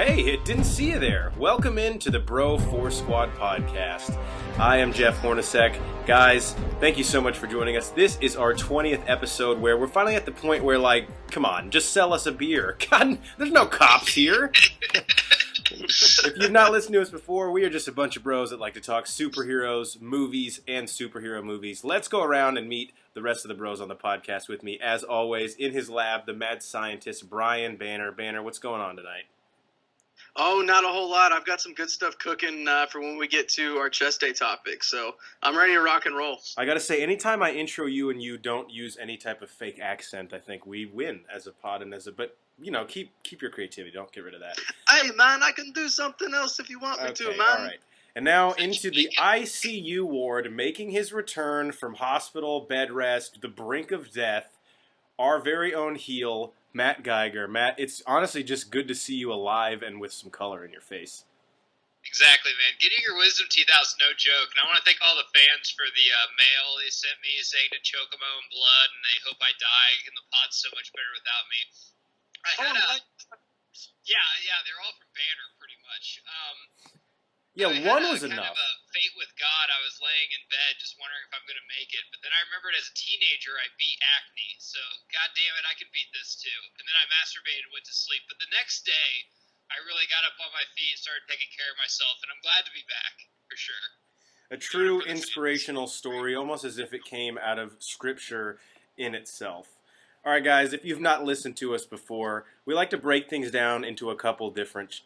Hey, didn't see you there. Welcome into the Bro 4 Squad podcast. I am Jeff Hornacek. Guys, thank you so much for joining us. This is our 20th episode where we're finally at the point where, like, come on, just sell us a beer. God, there's no cops here. If you've not listened to us before, we are just a bunch of bros that like to talk superheroes, movies, and superhero movies. Let's go around and meet the rest of the bros on the podcast with me. As always, in his lab, the mad scientist, Brian Banner. Banner, what's going on tonight? Oh, not a whole lot. I've got some good stuff cooking for when we get to our chest day topic, so I'm ready to rock and roll. I gotta say, anytime I intro you and you don't use any type of fake accent, I think we win as a pod and as a... But, you know, keep your creativity. Don't get rid of that. Hey, man, I can do something else if you want me to, man. All right. And now into the ICU ward, making his return from hospital, bed rest, the brink of death, our very own heel, Matt Geiger. Matt, it's honestly just good to see you alive and with some color in your face. Exactly, man. Getting your wisdom teeth out is no joke. And I want to thank all the fans for the mail they sent me saying to choke them own blood and they hope I die and the pod's so much better without me. Yeah, they're all from Banner pretty much. One was kind enough. Kind of a fate with God. I was laying in bed just wondering if I'm going to make it. But then I remembered as a teenager I beat acne. So, God damn it, I can beat this too. And then I masturbated and went to sleep. But the next day, I really got up on my feet and started taking care of myself. And I'm glad to be back, for sure. A true inspirational story, almost as if it came out of scripture in itself. All right, guys, if you've not listened to us before, we like to break things down into a couple different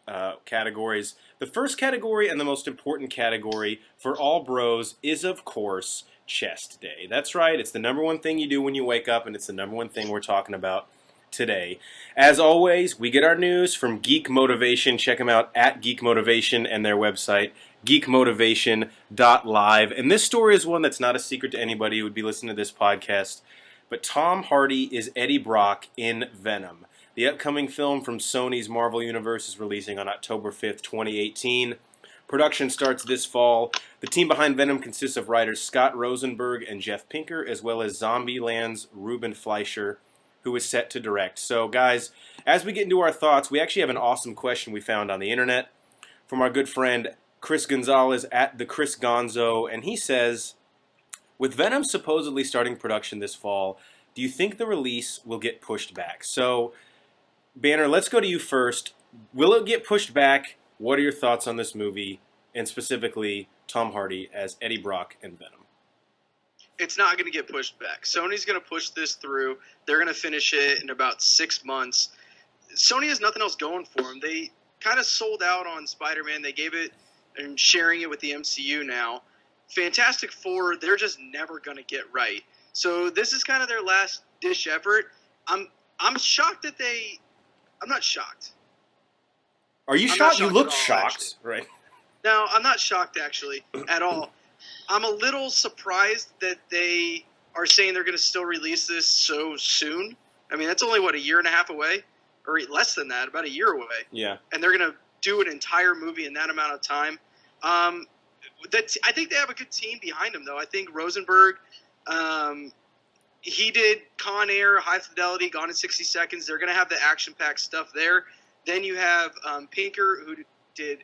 categories. The first category and the most important category for all bros is, of course, chest day. That's right. It's the number one thing you do when you wake up, and it's the number one thing we're talking about today. As always, we get our news from Geek Motivation. Check them out at Geek Motivation and their website, geekmotivation.live. And this story is one that's not a secret to anybody who would be listening to this podcast. But Tom Hardy is Eddie Brock in Venom. The upcoming film from Sony's Marvel Universe is releasing on October 5th, 2018. Production starts this fall. The team behind Venom consists of writers Scott Rosenberg and Jeff Pinker, as well as Zombieland's Ruben Fleischer, who is set to direct. So, guys, as we get into our thoughts, we actually have an awesome question we found on the internet from our good friend Chris Gonzalez at the Chris Gonzo, and he says, with Venom supposedly starting production this fall, do you think the release will get pushed back? So, Banner, let's go to you first. Will it get pushed back? What are your thoughts on this movie, and specifically Tom Hardy as Eddie Brock in Venom? It's not going to get pushed back. Sony's going to push this through. They're going to finish it in about 6 months. Sony has nothing else going for them. They kind of sold out on Spider-Man. They gave it and sharing it with the MCU now. Fantastic Four, they're just never going to get right. So this is kind of their last dish effort. I'm shocked that I'm not shocked. Are you shocked? You look shocked, right? No, I'm not shocked actually at all. I'm a little surprised that they are saying they're going to still release this so soon. I mean, that's only a year and a half away, or less than that, about a year away. Yeah. And they're going to do an entire movie in that amount of time. I think they have a good team behind them, though. I think Rosenberg, he did Con Air, High Fidelity, Gone in 60 Seconds. They're going to have the action-packed stuff there. Then you have Pinker, who did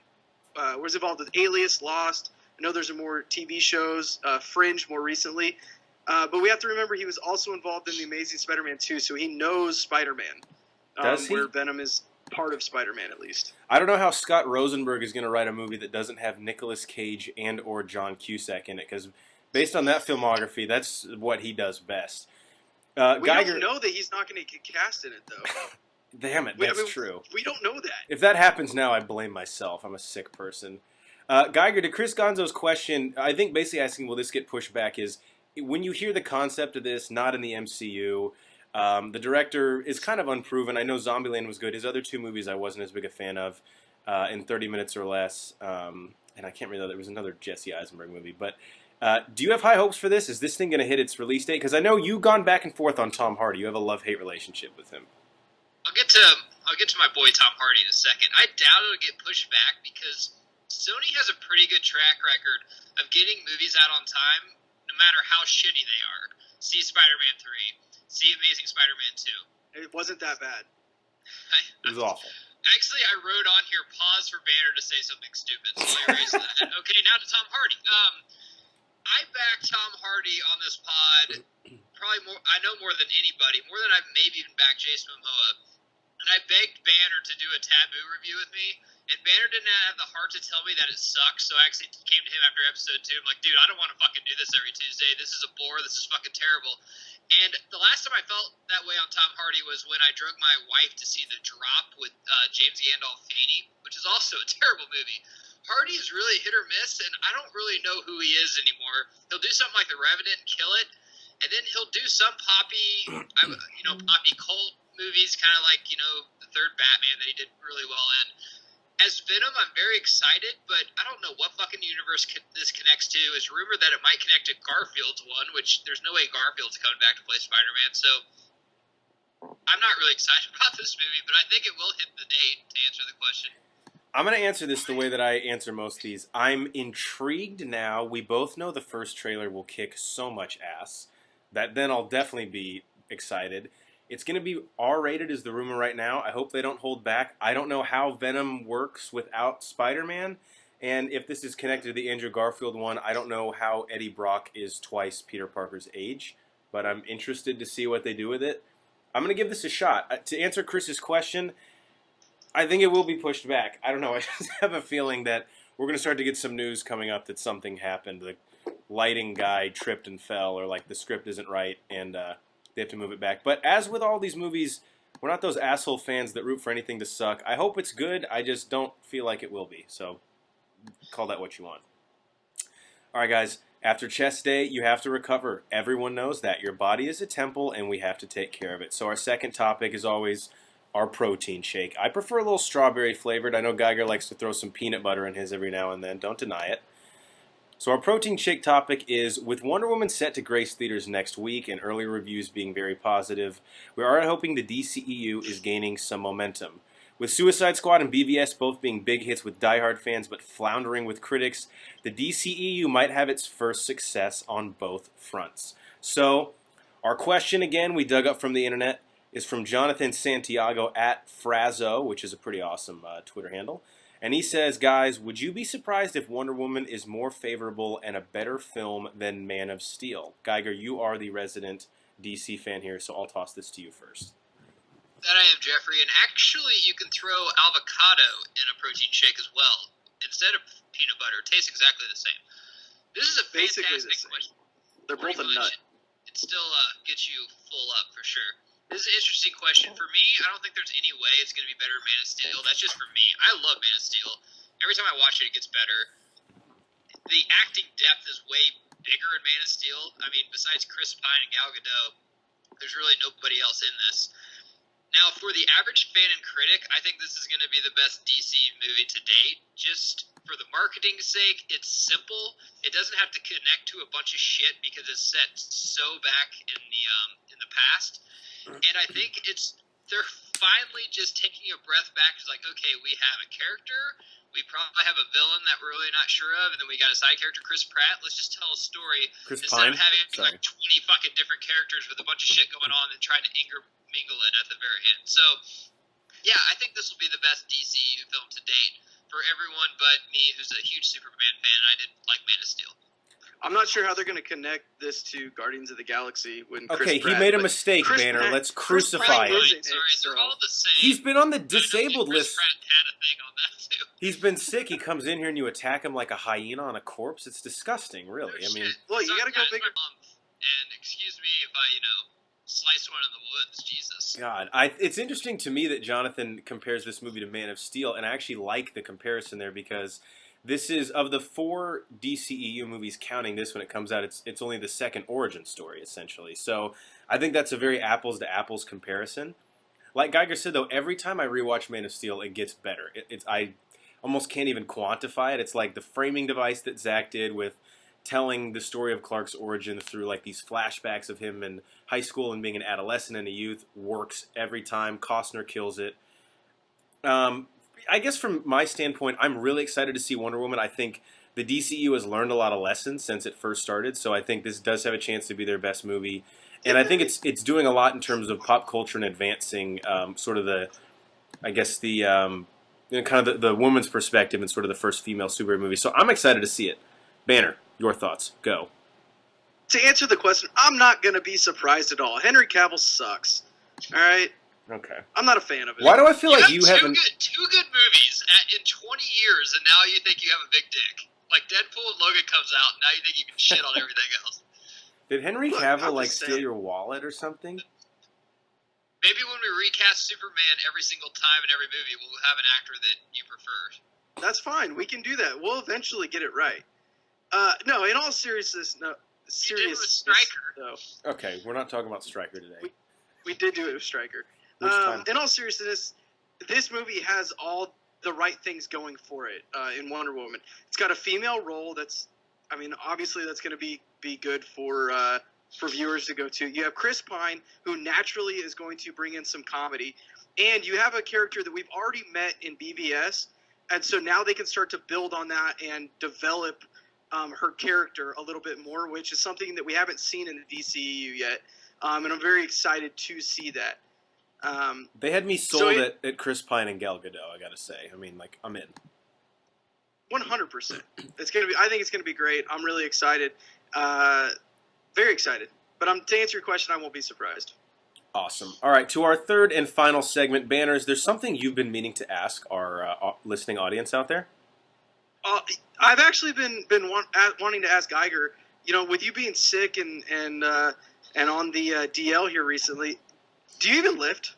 was involved with Alias, Lost. I know there's more TV shows, Fringe more recently. But we have to remember he was also involved in The Amazing Spider-Man 2, so he knows Spider-Man. Does he? Where Venom is part of Spider-Man, at least. I don't know how Scott Rosenberg is going to write a movie that doesn't have Nicolas Cage and or John Cusack in it, because based on that filmography, that's what he does best. We don't know that he's not going to get cast in it, though. Damn it, that's true. We don't know that. If that happens now, I blame myself. I'm a sick person. Geiger, to Chris Gonzo's question, I think basically asking, will this get pushed back, is when you hear the concept of this, not in the MCU, the director is kind of unproven. I know Zombieland was good. His other two movies I wasn't as big a fan of, in 30 Minutes or Less, and I can't remember, there was another Jesse Eisenberg movie, but do you have high hopes for this? Is this thing going to hit its release date? Because I know you've gone back and forth on Tom Hardy. You have a love-hate relationship with him. I'll get to my boy Tom Hardy in a second. I doubt it'll get pushed back because Sony has a pretty good track record of getting movies out on time, no matter how shitty they are. See Spider-Man 3. See Amazing Spider-Man 2. It wasn't that bad. It was awful. Actually, I wrote on here, pause for Banner to say something stupid, so I erased that. Okay, now to Tom Hardy. I backed Tom Hardy on this pod probably more. I know more than anybody, more than I've maybe even backed Jason Momoa. And I begged Banner to do a Taboo review with me, and Banner didn't have the heart to tell me that it sucks. So I actually came to him after episode 2. I'm like, dude, I don't want to fucking do this every Tuesday. This is a bore. This is fucking terrible. And the last time I felt that way on Tom Hardy was when I drug my wife to see The Drop with James Gandolfini, which is also a terrible movie. Hardy is really hit or miss, and I don't really know who he is anymore. He'll do something like The Revenant and kill it, and then he'll do some poppy, poppy cult movies, kind of like, the third Batman that he did really well in. As Venom, I'm very excited, but I don't know what fucking universe this connects to. It's rumored that it might connect to Garfield's one, which there's no way Garfield's coming back to play Spider-Man, so I'm not really excited about this movie, but I think it will hit the date, to answer the question. I'm going to answer this the way that I answer most of these. I'm intrigued now. We both know the first trailer will kick so much ass that then I'll definitely be excited. It's going to be R-rated is the rumor right now. I hope they don't hold back. I don't know how Venom works without Spider-Man. And if this is connected to the Andrew Garfield one, I don't know how Eddie Brock is twice Peter Parker's age. But I'm interested to see what they do with it. I'm going to give this a shot. To answer Chris's question, I think it will be pushed back. I don't know. I just have a feeling that we're going to start to get some news coming up that something happened. The lighting guy tripped and fell, or like the script isn't right, and they have to move it back. But as with all these movies, we're not those asshole fans that root for anything to suck. I hope it's good. I just don't feel like it will be. So call that what you want. All right, guys. After chest day, you have to recover. Everyone knows that. Your body is a temple, and we have to take care of it. So our second topic is always our protein shake. I prefer a little strawberry flavored. I know Geiger likes to throw some peanut butter in his every now and then. Don't deny it. So our protein shake topic is, with Wonder Woman set to grace theaters next week and early reviews being very positive, we are hoping the DCEU is gaining some momentum. With Suicide Squad and BVS both being big hits with diehard fans but floundering with critics, the DCEU might have its first success on both fronts. So, our question again, we dug up from the internet, is from Jonathan Santiago at Frazo, which is a pretty awesome Twitter handle. And he says, guys, would you be surprised if Wonder Woman is more favorable and a better film than Man of Steel? Geiger, you are the resident DC fan here, so I'll toss this to you first. That I am, Jeffrey. And actually, you can throw avocado in a protein shake as well, instead of peanut butter. It tastes exactly the same. This is a fantastic question. They're both a nut. It still gets you full up, for sure. This is an interesting question. For me, I don't think there's any way it's going to be better than Man of Steel. That's just for me. I love Man of Steel. Every time I watch it, it gets better. The acting depth is way bigger in Man of Steel. I mean, besides Chris Pine and Gal Gadot, there's really nobody else in this. Now, for the average fan and critic, I think this is going to be the best DC movie to date. Just for the marketing's sake, it's simple. It doesn't have to connect to a bunch of shit because it's set so back in the past. And I think they're finally just taking a breath back. It's like, okay, we have a character, we probably have a villain that we're really not sure of, and then we got a side character, Chris Pratt. Let's just tell a story instead of having like 20 fucking different characters with a bunch of shit going on and trying to mingle it at the very end. So, yeah, I think this will be the best DCU film to date for everyone but me, who's a huge Superman fan. I did like Man of Steel. I'm not sure how they're going to connect this to Guardians of the Galaxy when Chris Pratt, he made a mistake, Banner. Let's crucify him. Sorry, they're all the same. He's been on the disabled list. Chris Pratt had a thing on that too. He's been sick. He comes in here and you attack him like a hyena on a corpse. It's disgusting, really. No I mean, well, you got to go bigger. And excuse me if I, slice one in the woods. Jesus. God, it's interesting to me that Jonathan compares this movie to Man of Steel, and I actually like the comparison there because this is, of the 4 DCEU movies, counting this when it comes out, it's only the second origin story, essentially. So I think that's a very apples-to-apples comparison. Like Geiger said, though, every time I rewatch Man of Steel, it gets better. I almost can't even quantify it. It's like the framing device that Zach did with telling the story of Clark's origin through like these flashbacks of him in high school and being an adolescent and a youth works every time. Costner kills it. I guess from my standpoint, I'm really excited to see Wonder Woman. I think the DCU has learned a lot of lessons since it first started, so I think this does have a chance to be their best movie. And I think it's doing a lot in terms of pop culture and advancing sort of the I guess the kind of the woman's perspective and sort of the first female superhero movie. So I'm excited to see it. Banner, your thoughts? Go. To answer the question, I'm not going to be surprised at all. Henry Cavill sucks. All right? Okay. I'm not a fan of it. Why do I feel like you have haven't... two good movies in 20 years, and now you think you have a big dick. Like, Deadpool and Logan comes out, and now you think you can shit on everything else. Did Henry Look, Cavill, I'm like, just steal saying. your wallet or something? Maybe when we recast Superman every single time in every movie, we'll have an actor that you prefer. That's fine. We can do that. We'll eventually get it right. No, in all seriousness, no. You did it with Stryker. No. Okay, we're not talking about Stryker today. We did do it with Stryker. Which time? In all seriousness, this movie has all the right things going for it in Wonder Woman. It's got a female role that's, I mean, obviously that's going to be good for viewers to go to. You have Chris Pine, who naturally is going to bring in some comedy. And you have a character that we've already met in BVS. And so now they can start to build on that and develop her character a little bit more, which is something that we haven't seen in the DCEU yet. And I'm very excited to see that. They had me sold at Chris Pine and Gal Gadot, I gotta say. I mean, like, I'm in. 100%. It's gonna be. I think it's gonna be great. I'm really excited. Very excited. But to answer your question, I won't be surprised. Awesome. All right, to our third and final segment, Banners, there's something you've been meaning to ask our listening audience out there? I've actually been wanting to ask Geiger, you know, with you being sick and on the DL here recently, do you even lift?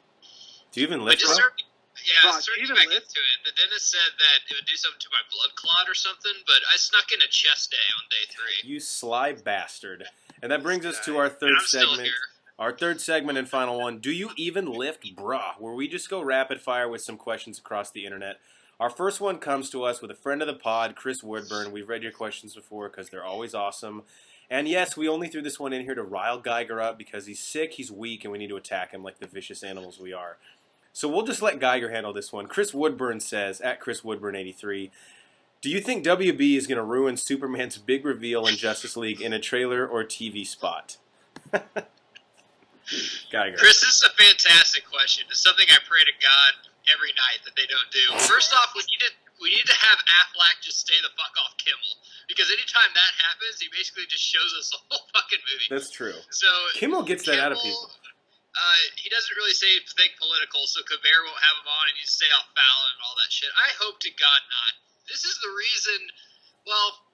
Do you even lift, bro? I started back into it. The dentist said that it would do something to my blood clot or something, but I snuck in a chest day on day 3. You sly bastard. And that brings us to our third segment. Our third segment and final one. Do you even lift, bruh? Where we just go rapid fire with some questions across the internet. Our first one comes to us with a friend of the pod, Chris Woodburn. We've read your questions before because they're always awesome. And yes, we only threw this one in here to rile Geiger up because he's sick, he's weak, and we need to attack him like the vicious animals we are. So we'll just let Geiger handle this one. Chris Woodburn says, at Chris Woodburn83, do you think WB is going to ruin Superman's big reveal in Justice League in a trailer or TV spot? Geiger. Chris, this is a fantastic question. It's something I pray to God every night that they don't do. First off, we need to have Affleck just stay the fuck off Kimmel, because anytime that happens, he basically just shows us the whole fucking movie. That's true. So Kimmel gets that out of people. He doesn't really say anything political, so Colbert won't have him on, and he's stay off Fallon and all that shit. I hope to God not. This is the reason. Well,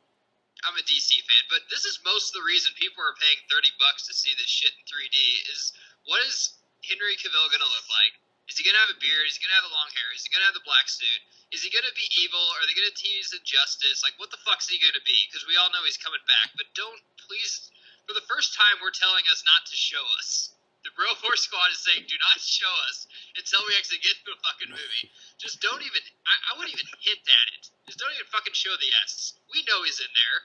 I'm a DC fan, but this is most of the reason people are paying $30 to see this shit in 3D. Is what is Henry Cavill gonna look like? Is he gonna have a beard? Is he gonna have the long hair? Is he gonna have the black suit? Is he gonna be evil? Are they gonna tease Injustice? Like, what the fuck's he gonna be? Because we all know he's coming back. But don't, please, for the first time, we're telling us not to show us. The Bro Force Squad is saying, do not show us until we actually get to a fucking movie. Just don't even, I wouldn't even hint at it. Just don't even fucking show the S. We know he's in there.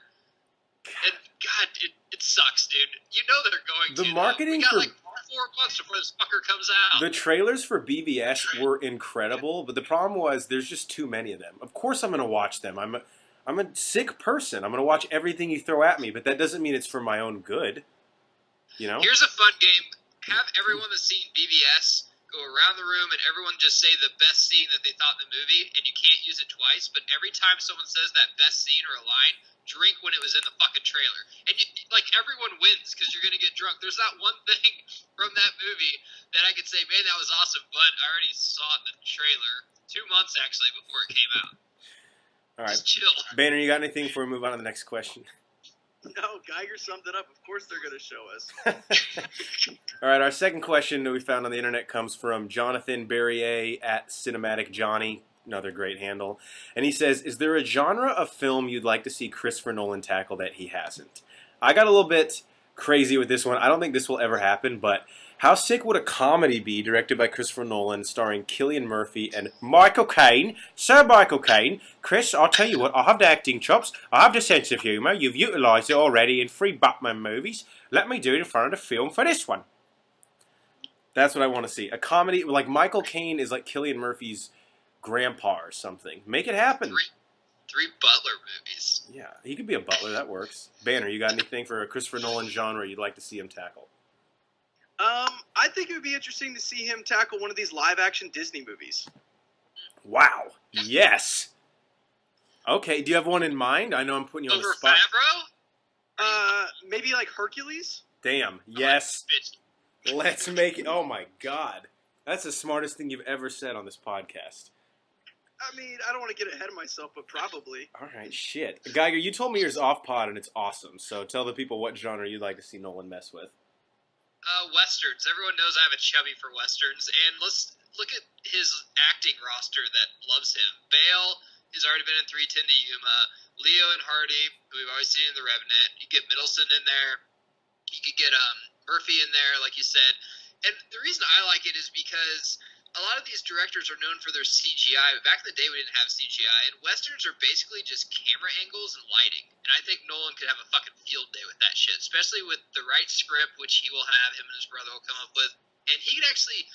And God, it sucks, dude. You know they're going to. The marketing we got for like 4 months before this fucker comes out. the trailers for BVS were incredible, but the problem was there's just too many of them. Of course, I'm going to watch them. I'm a sick person. I'm going to watch everything you throw at me, but that doesn't mean it's for my own good. You know. Here's a fun game. Have everyone that's seen BVS go around the room and everyone just say the best scene that they thought in the movie, and you can't use it twice, but every time someone says that best scene or a line, drink when it was in the fucking trailer. And like everyone wins because you're going to get drunk. There's not one thing from that movie that I could say, man, that was awesome, but I already saw it in the trailer 2 months actually before it came out. All right. Just chill. Banner, you got anything before we move on to the next question? No, Geiger summed it up. Of course they're going to show us. All right, our second question that we found on the internet comes from Jonathan Barrier at Cinematic Johnny, another great handle. And he says, is there a genre of film you'd like to see Christopher Nolan tackle that he hasn't? I got a little bit crazy with this one. I don't think this will ever happen, but how sick would a comedy be directed by Christopher Nolan starring Cillian Murphy and Michael Caine? Sir Michael Caine. Chris, I'll tell you what, I have the acting chops, I have the sense of humour, you've utilised it already in 3 Batman movies. Let me do it in front of the film for this one. That's what I want to see. A comedy, like Michael Caine is like Cillian Murphy's grandpa or something. Make it happen. 3 Butler movies. Yeah, he could be a butler, that works. Banner, you got anything for a Christopher Nolan genre you'd like to see him tackle? I think it would be interesting to see him tackle one of these live-action Disney movies. Wow. Yes. Okay. Do you have one in mind? I know I'm putting you on the Over spot. Favreau? Maybe like Hercules. Damn. Yes. Let's make it. Oh my God. That's the smartest thing you've ever said on this podcast. I mean, I don't want to get ahead of myself, but probably. All right. Shit. Geiger, you told me yours off pod and it's awesome. So tell the people what genre you'd like to see Nolan mess with. Westerns. Everyone knows I have a chubby for westerns, and let's look at his acting roster that loves him. Bale has already been in 310 to Yuma. Leo and Hardy, who we've always seen in The Revenant. You get Middleton in there. You could get Murphy in there, like you said. And the reason I like it is because a lot of these directors are known for their CGI, but back in the day we didn't have CGI, and westerns are basically just camera angles and lighting. And I think Nolan could have a fucking field day with that shit, especially with the right script, which he will have, him and his brother will come up with. And he could actually,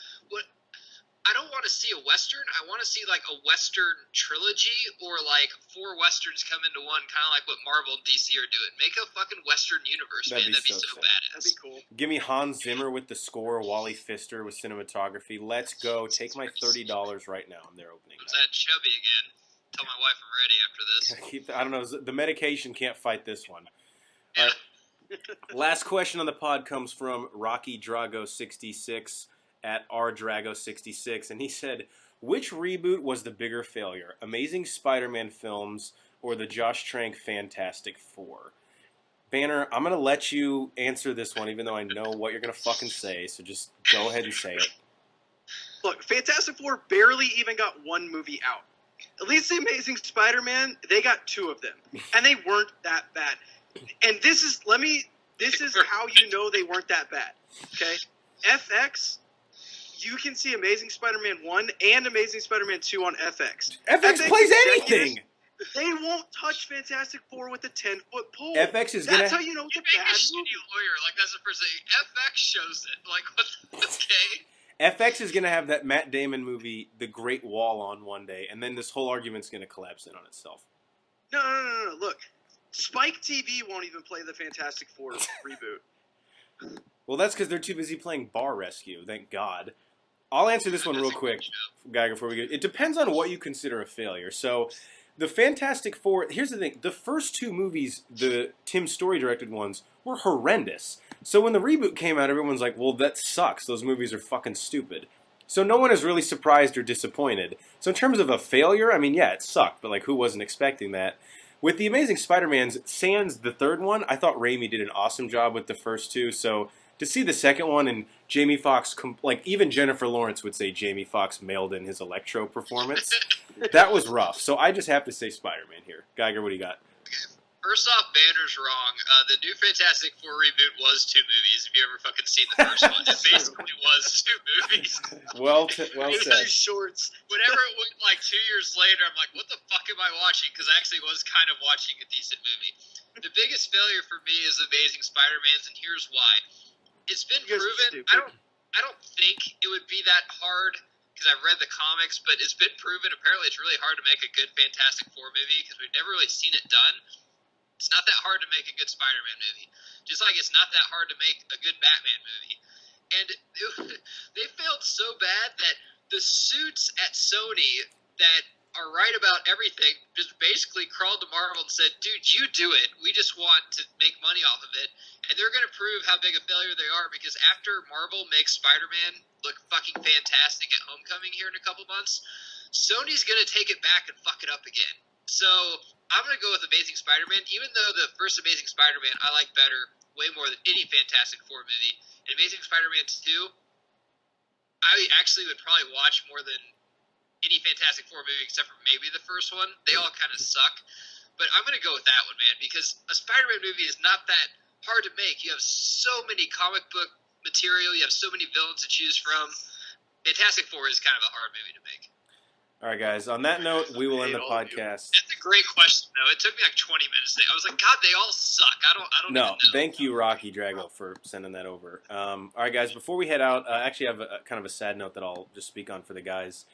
I don't want to see a western, I want to see like a western trilogy, or like 4 westerns come into one, kind of like what Marvel and DC are doing. Make a fucking western universe, man. That'd be so badass. That'd be cool. Give me Hans Zimmer with the score, Wally Pfister with cinematography. Let's go. Take my $30 right now. I'm there opening. What's that chubby again? Tell my wife I'm ready after this. I don't know. The medication can't fight this one. Yeah. Last question on the pod comes from Rocky Drago 66 at rdrago 66, and he said, which reboot was the bigger failure, Amazing Spider-Man films or the Josh Trank Fantastic Four? Banner, I'm going to let you answer this one, even though I know what you're going to fucking say, so just go ahead and say it. Look, Fantastic Four barely even got one movie out. At least the Amazing Spider-Man, they got 2 of them, and they weren't that bad. And this is how you know they weren't that bad. Okay, FX, you can see Amazing Spider-Man 1 and Amazing Spider-Man 2 on FX. FX plays anything. They won't touch Fantastic Four with a 10-foot pole. FX is That's how you know it's a bad movie. movie. Lawyer, like that's the first thing. FX shows it. Like what? Okay. FX is going to have that Matt Damon movie, The Great Wall, on one day, and then this whole argument's going to collapse in on itself. No. Look, Spike TV won't even play the Fantastic Four reboot. Well, that's because they're too busy playing Bar Rescue, thank God. I'll answer this one real quick, Guy, before we get... It depends on what you consider a failure. So, the Fantastic Four... Here's the thing. The first 2 movies, the Tim Story-directed ones, were horrendous. So when the reboot came out, everyone's like, well, that sucks. Those movies are fucking stupid. So no one is really surprised or disappointed. So in terms of a failure, I mean, yeah, it sucked, but like, who wasn't expecting that? With The Amazing Spider-Man's, sans the third one, I thought Raimi did an awesome job with the first 2, so to see the second one and Jamie Foxx, like even Jennifer Lawrence would say Jamie Foxx mailed in his Electro performance, that was rough. So I just have to say Spider-Man here. Geiger, what do you got? First off, Banner's wrong. The new Fantastic Four reboot was 2 movies. If you ever fucking seen the first one, it basically was 2 movies. Well said. Shorts. Whenever it went like 2 years later, I'm like, what the fuck am I watching? Because I actually was kind of watching a decent movie. The biggest failure for me is Amazing Spider-Man's, and here's why. It's been proven. I don't think it would be that hard because I've read the comics, but it's been proven. Apparently, it's really hard to make a good Fantastic Four movie because we've never really seen it done. It's not that hard to make a good Spider-Man movie. Just like it's not that hard to make a good Batman movie. And they failed so bad that the suits at Sony that are right about everything just basically crawled to Marvel and said, dude, you do it. We just want to make money off of it. And they're going to prove how big a failure they are because after Marvel makes Spider-Man look fucking fantastic at Homecoming here in a couple months, Sony's going to take it back and fuck it up again. So I'm going to go with Amazing Spider-Man, even though the first Amazing Spider-Man I like better way more than any Fantastic Four movie. And Amazing Spider-Man 2, I actually would probably watch more than any Fantastic Four movie except for maybe the first one. They all kind of suck. But I'm going to go with that one, man, because a Spider-Man movie is not that hard to make. You have so many comic book material. You have so many villains to choose from. Fantastic Four is kind of a hard movie to make. All right, guys. On that note, we will end the podcast. That's a great question, though. It took me like 20 minutes. I was like, God, they all suck. I don't even know. Thank you, Rocky Drago, for sending that over. All right, guys. Before we head out, actually, I have kind of a sad note that I'll just speak on for the guys.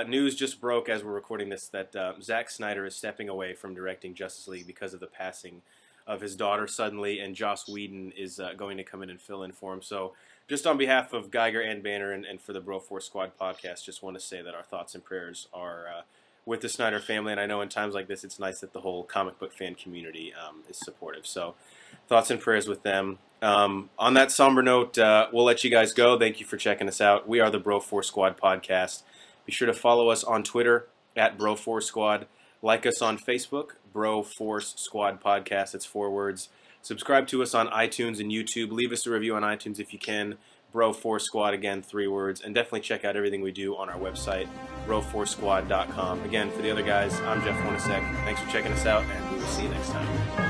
News just broke as we're recording this that Zack Snyder is stepping away from directing Justice League because of the passing of his daughter suddenly, and Joss Whedon is going to come in and fill in for him. So just on behalf of Geiger and Banner and for the Bro Force Squad podcast, just want to say that our thoughts and prayers are with the Snyder family, and I know in times like this it's nice that the whole comic book fan community is supportive. So thoughts and prayers with them. On that somber note, we'll let you guys go. Thank you for checking us out. We are the Bro Force Squad podcast. Be sure to follow us on Twitter at Bro Force Squad. Like us on Facebook, Bro Force Squad Podcast. It's 4 words. Subscribe to us on iTunes and YouTube. Leave us a review on iTunes if you can. Bro Force Squad, again, 3 words. And definitely check out everything we do on our website, broforcesquad.com. Again, for the other guys, I'm Jeff Wanasek. Thanks for checking us out, and we will see you next time.